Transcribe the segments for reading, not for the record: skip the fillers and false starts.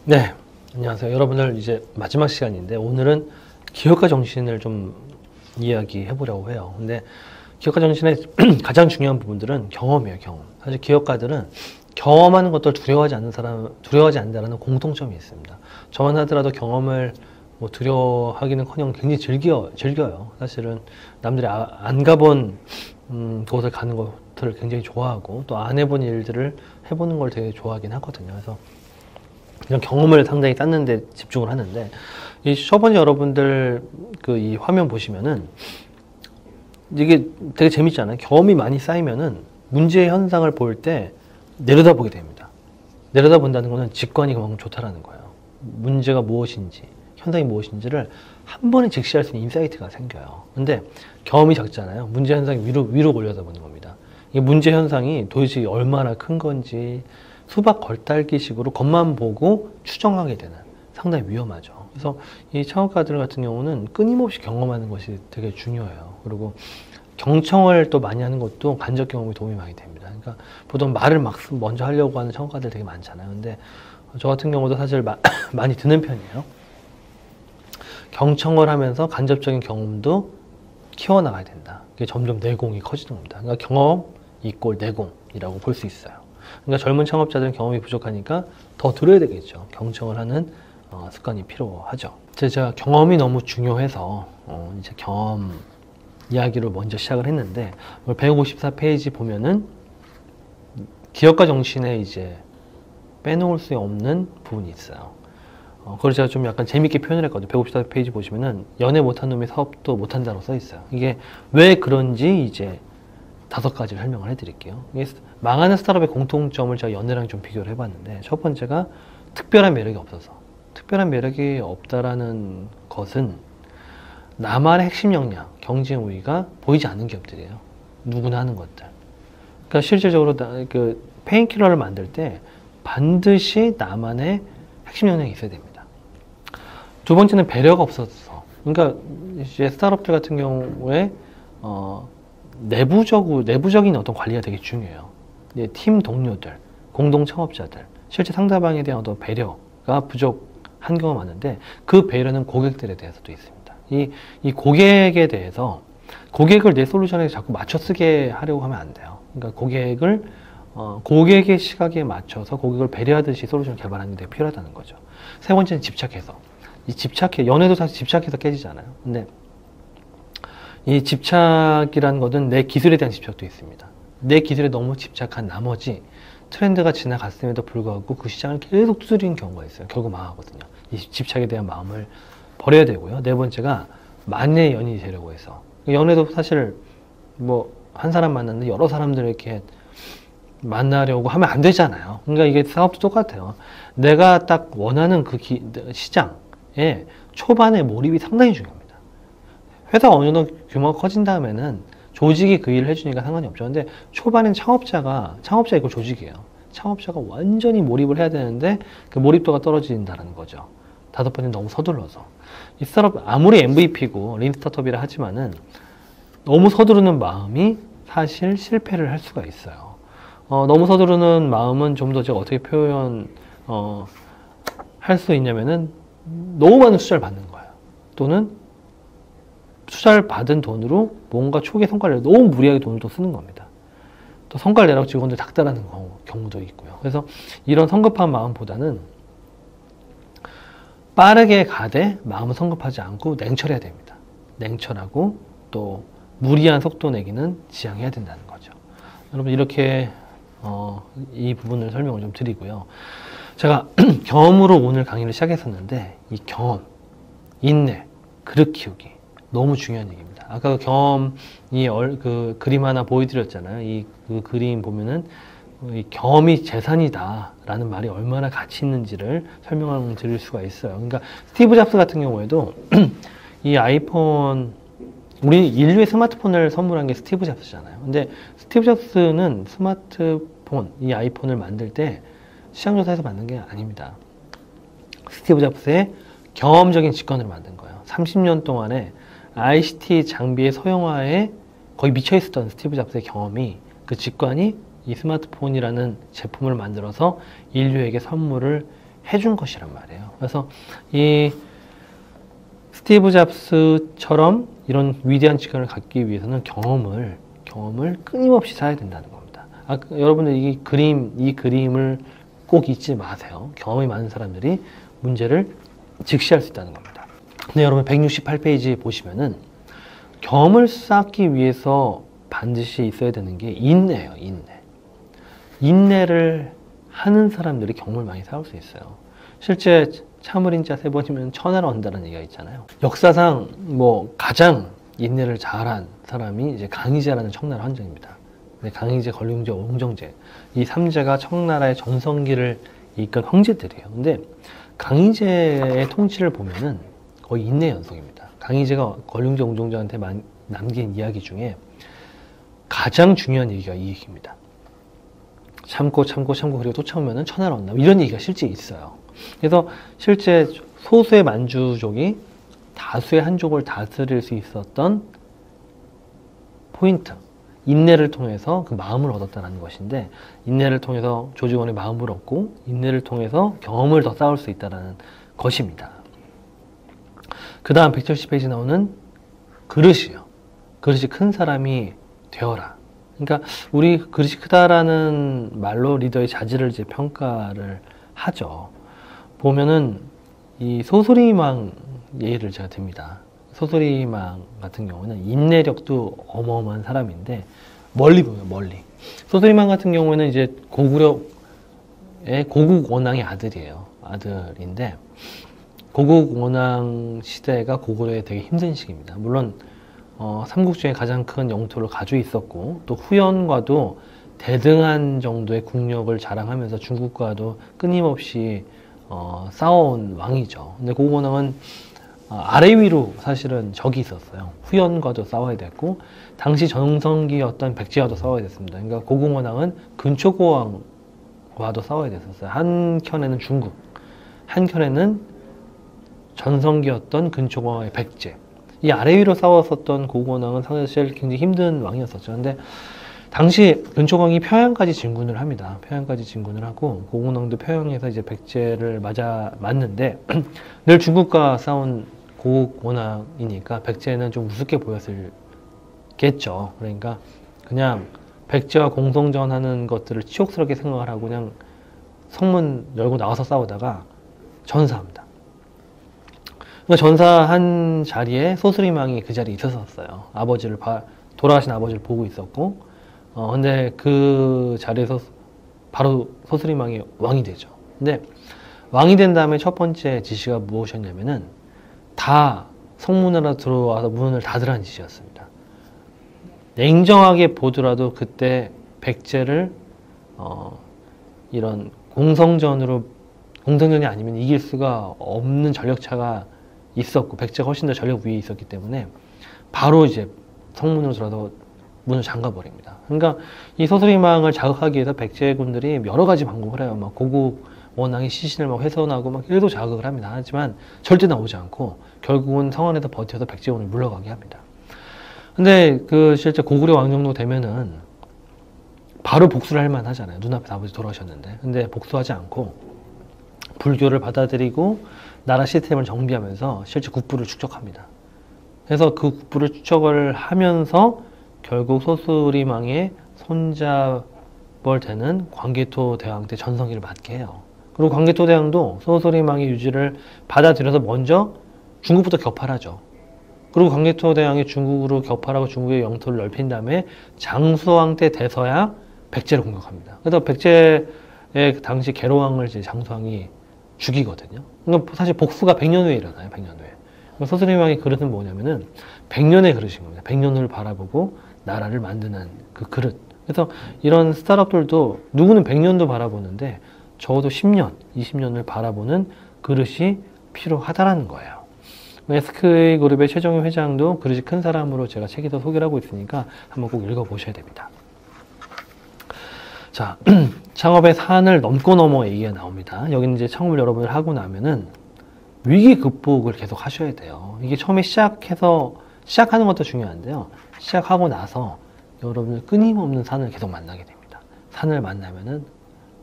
네, 안녕하세요. 여러분들 이제 마지막 시간인데 오늘은 기업가 정신을 좀 이야기해 보려고 해요. 근데 기업가 정신의 가장 중요한 부분들은 경험이에요, 경험. 사실 기업가들은 경험하는 것들 두려워하지 않는다는 공통점이 있습니다. 저만 하더라도 경험을 뭐 두려워하기는커녕 굉장히 즐겨요. 사실은 남들이 안 가본 곳을 가는 것들을 굉장히 좋아하고 또 안 해본 일들을 해보는 걸 되게 좋아하긴 하거든요. 그래서 이런 경험을 상당히 쌓는 데 집중을 하는데, 이 저번에 여러분들 이 화면 보시면은 이게 되게 재밌잖아요. 경험이 많이 쌓이면은 문제 현상을 볼 때 내려다보게 됩니다. 내려다본다는 거는 직관이 그만큼 좋다라는 거예요. 문제가 무엇인지, 현상이 무엇인지를 한 번에 직시할 수 있는 인사이트가 생겨요. 근데 경험이 작잖아요. 문제 현상이 위로 올려다보는 겁니다. 이 문제 현상이 도대체 얼마나 큰 건지 수박 걸딸기식으로 겉만 보고 추정하게 되는, 상당히 위험하죠. 그래서 이 창업가들 같은 경우는 끊임없이 경험하는 것이 되게 중요해요. 그리고 경청을 또 많이 하는 것도 간접 경험이 도움이 많이 됩니다. 그러니까 보통 말을 막 먼저 하려고 하는 창업가들 되게 많잖아요. 근데 저 같은 경우도 사실 많이 듣는 편이에요. 경청을 하면서 간접적인 경험도 키워나가야 된다. 이게 점점 내공이 커지는 겁니다. 그러니까 경험 이꼴 내공이라고 볼 수 있어요. 그러니까 젊은 창업자들은 경험이 부족하니까 더 들어야 되겠죠. 경청을 하는 습관이 필요하죠. 제가 경험이 너무 중요해서 이제 경험 이야기를 먼저 시작을 했는데, 154페이지 보면은 기업가 정신에 이제 빼놓을 수 없는 부분이 있어요. 그걸 제가 좀 약간 재밌게 표현을 했거든요. 154페이지 보시면은 연애 못한 놈이 사업도 못한다고 써 있어요. 이게 왜 그런지 이제 5가지를 설명을 해드릴게요. 망하는 스타트업의 공통점을 제가 연애랑 좀 비교를 해봤는데, 첫 번째가 특별한 매력이 없어서. 특별한 매력이 없다라는 것은 나만의 핵심 역량, 경쟁 우위가 보이지 않는 기업들이에요. 누구나 하는 것들. 그러니까 실질적으로 페인킬러를 만들 때 반드시 나만의 핵심 역량이 있어야 됩니다. 두 번째는 배려가 없어서. 그러니까 이제 스타트업들 같은 경우에 내부적인 어떤 관리가 되게 중요해요. 팀 동료들, 공동 창업자들, 실제 상대방에 대한 어떤 배려가 부족한 경우가 많은데, 그 배려는 고객들에 대해서도 있습니다. 이 고객에 대해서, 고객을 내 솔루션에 자꾸 맞춰 쓰게 하려고 하면 안 돼요. 그러니까 고객의 시각에 맞춰서 고객을 배려하듯이 솔루션을 개발하는 데 필요하다는 거죠. 세 번째는 집착해서. 연애도 사실 집착해서 깨지잖아요. 근데 이 집착이라는 것은 내 기술에 대한 집착도 있습니다. 내 기술에 너무 집착한 나머지 트렌드가 지나갔음에도 불구하고 그 시장을 계속 두드리는 경우가 있어요. 결국 망하거든요. 이 집착에 대한 마음을 버려야 되고요. 네 번째가 만의 연인이 되려고 해서. 연애도 사실 한 사람 만났는데 여러 사람들을 이렇게 만나려고 하면 안 되잖아요. 그러니까 이게 사업도 똑같아요. 내가 딱 원하는 시장에 초반에 몰입이 상당히 중요합니다. 회사가 어느 정도 규모가 커진 다음에는 조직이 그 일을 해주니까 상관이 없죠. 근데 초반엔 창업자 이거 조직이에요. 창업자가 완전히 몰입을 해야 되는데 그 몰입도가 떨어진다는 거죠. 5번째는 너무 서둘러서. 이 스타트업 아무리 MVP고 린 스타트업이라 하지만은 너무 서두르는 마음이 사실 실패를 할 수가 있어요. 너무 서두르는 마음은 좀 더 제가 어떻게 할 수 있냐면은 너무 많은 투자를 받는 거예요. 또는 투자를 받은 돈으로 뭔가 초기에 성과를 내고 너무 무리하게 돈을 또 쓰는 겁니다. 또 성과를 내라고 직원들 닥달하는 경우도 있고요. 그래서 이런 성급한 마음보다는 빠르게 가되 마음은 성급하지 않고 냉철해야 됩니다. 냉철하고 또 무리한 속도 내기는 지양해야 된다는 거죠. 여러분, 이렇게 이 부분을 설명을 좀 드리고요. 제가 경험으로 오늘 강의를 시작했었는데, 이 경험, 인내, 그릇 키우기 너무 중요한 얘기입니다. 아까 그 경험이 그림 하나 보여드렸잖아요. 그 그림 보면은 이 경험이 재산이다 라는 말이 얼마나 가치 있는지를 설명을 드릴 수가 있어요. 그러니까 스티브 잡스 같은 경우에도 이 아이폰, 우리 인류의 스마트폰을 선물한 게 스티브 잡스잖아요. 근데 스티브 잡스는 스마트폰, 이 아이폰을 만들 때 시장조사에서 만든 게 아닙니다. 스티브 잡스의 경험적인 직관으로 만든 거예요. 30년 동안에 ICT 장비의 서양화에 거의 미쳐 있었던 스티브 잡스의 경험이, 그 직관이 이 스마트폰이라는 제품을 만들어서 인류에게 선물을 해준 것이란 말이에요. 그래서 이 스티브 잡스처럼 이런 위대한 직관을 갖기 위해서는 경험을 끊임없이 쌓아야 된다는 겁니다. 여러분들 이 그림을 꼭 잊지 마세요. 경험이 많은 사람들이 문제를 직시할 수 있다는 겁니다. 근데 여러분 168페이지 보시면은 경험을 쌓기 위해서 반드시 있어야 되는 게 인내예요. 인내를 하는 사람들이 경험을 많이 쌓을 수 있어요. 실제 참을인자 세 번이면 천하를 얻는다는 얘기가 있잖아요. 역사상 가장 인내를 잘한 사람이 이제 강희제라는 청나라 황제입니다. 강희제, 권룡제, 옹정제 이 3제가 청나라의 전성기를 이끈 황제들이에요. 근데 강희제의 통치를 보면은 거의 인내 연속입니다. 강희제가 권룡제, 옹정제한테 남긴 이야기 중에 가장 중요한 얘기가 이 얘기입니다. 참고 그리고 또 참으면은 천하를 얻는다. 이런 얘기가 실제 있어요. 그래서 실제 소수의 만주족이 다수의 한족을 다스릴 수 있었던 포인트, 인내를 통해서 그 마음을 얻었다는 것인데, 인내를 통해서 조직원의 마음을 얻고 인내를 통해서 경험을 더 쌓을 수 있다는 것입니다. 그 다음 170페이지 나오는 그릇이요. 그릇이 큰 사람이 되어라. 그러니까 우리 그릇이 크다라는 말로 리더의 자질을 이제 평가를 하죠. 보면은 이 소수리망 예를 제가 듭니다. 소수리망 같은 경우는 인내력도 어마어마한 사람인데 멀리 보면 멀리. 소수리망 같은 경우에는 이제 고구려의 고국 원앙의 아들인데 고국 원앙 시대가 고구려에 되게 힘든 시기입니다. 물론 삼국 중에 가장 큰 영토를 가지고 있었고 또 후연과도 대등한 정도의 국력을 자랑하면서 중국과도 끊임없이 싸워온 왕이죠. 근데 고국 원앙은 아래 위로 사실은 적이 있었어요. 후연과도 싸워야 됐고 당시 전성기였던 백제와도 싸워야 됐습니다. 그러니까 고국 원앙은 근초고왕과도 싸워야 됐었어요. 한켠에는 중국, 한켠에는 전성기였던 근초고왕의 백제. 이 아래 위로 싸웠었던 고국 원앙은 사실 굉장히 힘든 왕이었었죠. 근데 당시 근초고왕이 평양까지 진군을 합니다. 평양까지 진군을 하고 고국 원앙도 평양에서 이제 백제를 맞는데 늘 중국과 싸운 고국 원앙이니까 백제는 좀 우습게 보였을겠죠. 그러니까 그냥 백제와 공성전 하는 것들을 치욕스럽게 생각을 하고 그냥 성문 열고 나와서 싸우다가 전사합니다. 그러니까 전사한 자리에 소수리망이 그 자리에 있었어요. 돌아가신 아버지를 보고 있었고, 근데 그 자리에서 바로 소수리망이 왕이 되죠. 근데 왕이 된 다음에 첫 번째 지시가 무엇이었냐면은 다 성문으로 들어와서 문을 닫으라는 지시였습니다. 냉정하게 보더라도 그때 백제를 이런 공성전이 아니면 이길 수가 없는 전력차가 있었고 백제가 훨씬 더 전력 위에 있었기 때문에 바로 이제 성문으로 들어서 문을 잠가버립니다. 그러니까 이 소수리망을 자극하기 위해서 백제군들이 여러 가지 방법을 해요. 막 고국 원앙의 시신을 막 훼손하고 막 계속 자극을 합니다. 하지만 절대 나오지 않고 결국은 성 안에서 버텨서 백제군을 물러가게 합니다. 근데 실제 고구려 왕 정도 되면은 바로 복수를 할 만하잖아요. 눈앞에 아버지 돌아오셨는데. 근데 복수하지 않고 불교를 받아들이고 나라 시스템을 정비하면서 실제 국부를 축적합니다. 그래서 그 국부를 축적을 하면서 결국 소수리망의 손잡을 되는 광개토 대왕 때 전성기를 맞게 해요. 그리고 광개토 대왕도 소수리망의 유지를 받아들여서 먼저 중국부터 격파하죠. 그리고 광개토 대왕이 중국으로 격파하고 중국의 영토를 넓힌 다음에 장수왕 때 돼서야 백제를 공격합니다. 그래서 백제의 당시 계로왕을 이제 장수왕이 죽이거든요. 그러니까 사실 복수가 100년 후에 일어나요. 100년 후에. 소수리망의 그릇은 뭐냐면은 100년의 그릇인 겁니다. 100년을 바라보고 나라를 만드는 그 그릇. 그래서 이런 스타트업들도 누구는 100년도 바라보는데 적어도 10년, 20년을 바라보는 그릇이 필요하다라는 거예요. SK그룹의 최정희 회장도 그릇이 큰 사람으로 제가 책에서 소개를 하고 있으니까 한번 꼭 읽어보셔야 됩니다. 자, 창업의 산을 넘고 얘기가 나옵니다. 여기는 이제 창업을 여러분들 하고 나면은 위기 극복을 계속 하셔야 돼요. 이게 처음에 시작하는 것도 중요한데요. 시작하고 나서 여러분들 끊임없는 산을 계속 만나게 됩니다. 산을 만나면은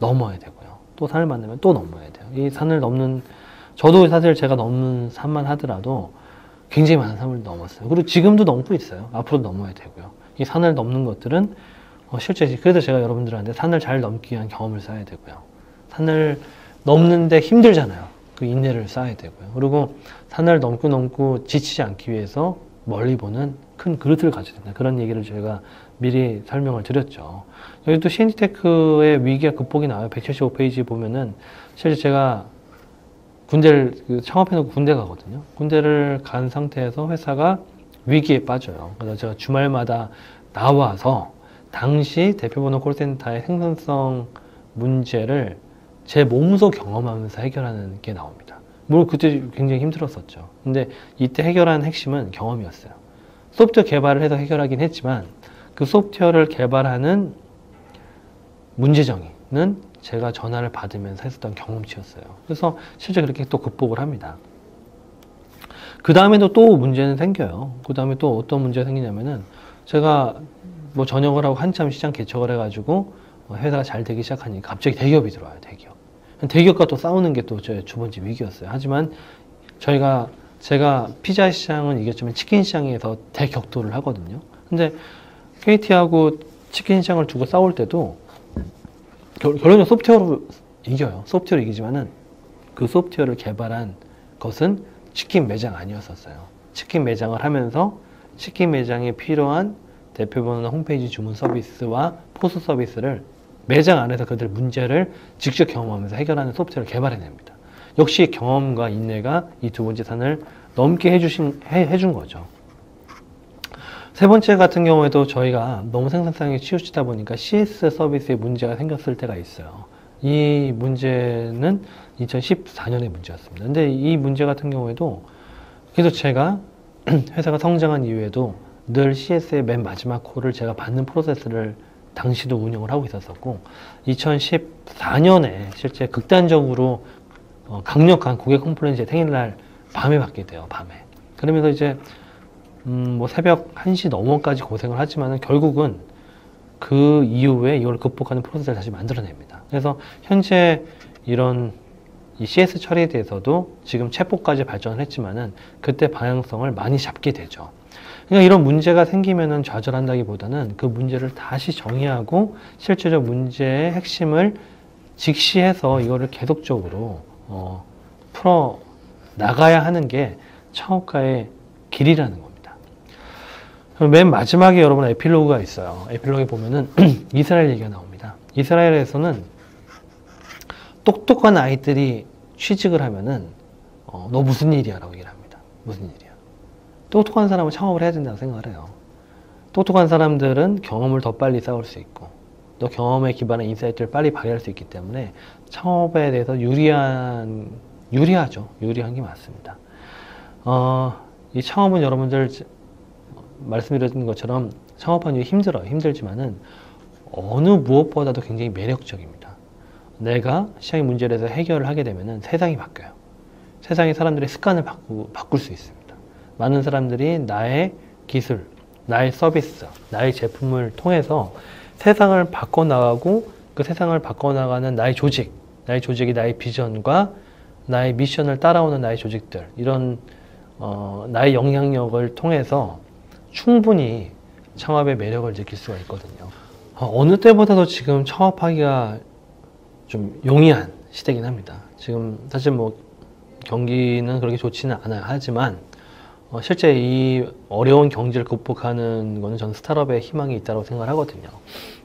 넘어야 되고요. 또 산을 만나면 또 넘어야 돼요. 이 산을 넘는, 저도 사실 제가 넘는 산만 하더라도 굉장히 많은 산을 넘었어요. 그리고 지금도 넘고 있어요. 앞으로 넘어야 되고요. 이 산을 넘는 것들은 실제, 그래서 제가 여러분들한테 산을 잘 넘기 위한 경험을 쌓아야 되고요. 산을 넘는데 힘들잖아요. 그 인내를 쌓아야 되고요. 그리고 산을 넘고 지치지 않기 위해서 멀리 보는 큰 그릇을 가져야 된다. 그런 얘기를 저희가 미리 설명을 드렸죠. 여기 또 CNT테크의 위기와 극복이 나와요. 175페이지 보면은 실제 제가 군대를 창업해놓고 군대 가거든요. 군대를 간 상태에서 회사가 위기에 빠져요. 그래서 제가 주말마다 나와서 당시 대표번호 콜센터의 생산성 문제를 제 몸소 경험하면서 해결하는 게 나옵니다. 물론 그때 굉장히 힘들었었죠. 근데 이때 해결한 핵심은 경험이었어요. 소프트웨어 개발을 해서 해결하긴 했지만 그 소프트웨어를 개발하는 문제 정의는 제가 전화를 받으면서 했었던 경험치였어요. 그래서 실제 그렇게 또 극복을 합니다. 그 다음에도 또 문제는 생겨요. 그 다음에 또 어떤 문제가 생기냐면은 제가 뭐 전역을 하고 한참 시장 개척을 해가지고 회사가 잘 되기 시작하니까 갑자기 대기업이 들어와요. 대기업. 대기업과 또 싸우는 게 또 제 두 번째 위기였어요. 하지만 제가 피자 시장은 이겼지만 치킨 시장에서 대격돌을 하거든요. 근데 KT하고 치킨 시장을 두고 싸울 때도 결론은 소프트웨어로 이겨요. 소프트웨어로 이기지만은 그 소프트웨어를 개발한 것은 치킨 매장 아니었었어요. 치킨 매장을 하면서 치킨 매장에 필요한 대표번호나 홈페이지 주문 서비스와 포스 서비스를 매장 안에서 그들 문제를 직접 경험하면서 해결하는 소프트웨어를 개발해냅니다. 역시 경험과 인내가 이 두 번째 산을 넘게 해준 거죠. 세 번째 같은 경우에도 저희가 너무 생산성에 치우치다 보니까 CS 서비스에 문제가 생겼을 때가 있어요. 이 문제는 2014년의 문제였습니다. 근데 이 문제 같은 경우에도 그래서 제가 회사가 성장한 이후에도 늘 CS의 맨 마지막 콜을 제가 받는 프로세스를 당시도 운영을 하고 있었었고 2014년에 실제 극단적으로 강력한 고객 컴플레인트의 생일날 밤에 받게 돼요. 밤에. 그러면서 이제 뭐 새벽 1시 넘어까지 고생을 하지만은 결국은 그 이후에 이걸 극복하는 프로세스를 다시 만들어냅니다. 그래서 현재 이런 이 CS 처리에 대해서도 지금 챗봇까지 발전을 했지만은 그때 방향성을 많이 잡게 되죠. 그러니까 이런 문제가 생기면은 좌절한다기보다는 그 문제를 다시 정의하고 실제적 문제의 핵심을 직시해서 이거를 계속적으로 풀어 나가야 하는 게 창업가의 길이라는 겁니다. 맨 마지막에 여러분 에필로그가 있어요. 에필로그에 보면은 이스라엘 얘기가 나옵니다. 이스라엘에서는 똑똑한 아이들이 취직을 하면은 너 무슨 일이야? 라고 얘기를 합니다. 무슨 일이야? 똑똑한 사람은 창업을 해야 된다고 생각을 해요. 똑똑한 사람들은 경험을 더 빨리 쌓을 수 있고 또 경험에 기반한 인사이트를 빨리 발휘할 수 있기 때문에 창업에 대해서 유리하죠. 유리한 게 맞습니다. 이 창업은 여러분들 말씀드린 것처럼 창업하는 게 힘들어요. 힘들지만은 어느 무엇보다도 굉장히 매력적입니다. 내가 시장의 문제를 해서 해결을 하게 되면은 세상이 바뀌어요. 세상의 사람들의 습관을 바꿀 수 있습니다. 많은 사람들이 나의 기술, 나의 서비스, 나의 제품을 통해서 세상을 바꿔나가고 그 세상을 바꿔나가는 나의 조직이 나의 비전과 나의 미션을 따라오는 나의 조직들, 이런 나의 영향력을 통해서 충분히 창업의 매력을 느낄 수가 있거든요. 어느 때보다도 지금 창업하기가 좀 용이한 시대긴 합니다. 지금 사실 뭐 경기는 그렇게 좋지는 않아요. 하지만 실제 이 어려운 경제를 극복하는 거는 저는 스타트업에 희망이 있다고 생각을 하거든요.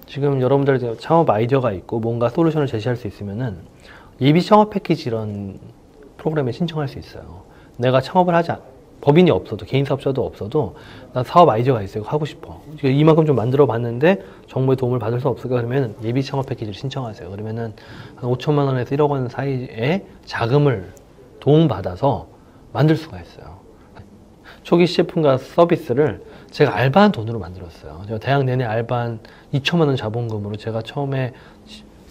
지금 여러분들 창업 아이디어가 있고 뭔가 솔루션을 제시할 수 있으면은 예비 창업 패키지 이런 프로그램에 신청할 수 있어요. 내가 창업을 하자. 법인이 없어도, 개인 사업자도 없어도, 나 사업 아이디어가 있어요. 하고 싶어. 이만큼 좀 만들어 봤는데, 정부의 도움을 받을 수 없을까? 그러면 예비 창업 패키지를 신청하세요. 그러면은, 한 5천만 원에서 1억 원 사이에 자금을 도움받아서 만들 수가 있어요. 초기 시제품과 서비스를 제가 알바한 돈으로 만들었어요. 제가 대학 내내 알바한 2천만 원 자본금으로 제가 처음에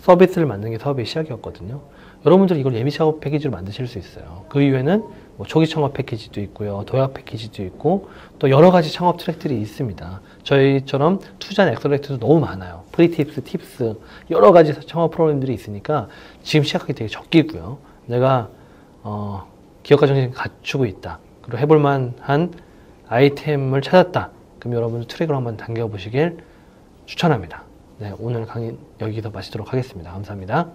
서비스를 만드는 게 사업의 시작이었거든요. 여러분들이 이걸 예비 창업 패키지로 만드실 수 있어요. 그 이후에는 뭐 초기 창업 패키지도 있고요, 도약 패키지도 있고, 또 여러 가지 창업 트랙들이 있습니다. 저희처럼 투자 엑셀레이터도 너무 많아요. 프리팁스, 팁스, 여러 가지 창업 프로그램들이 있으니까 지금 시작하기 되게 적기고요. 내가 기업가 정신을 갖추고 있다, 그리고 해볼만한 아이템을 찾았다, 그럼 여러분 트랙을 한번 당겨보시길 추천합니다. 네, 오늘 강의 여기서 마치도록 하겠습니다. 감사합니다.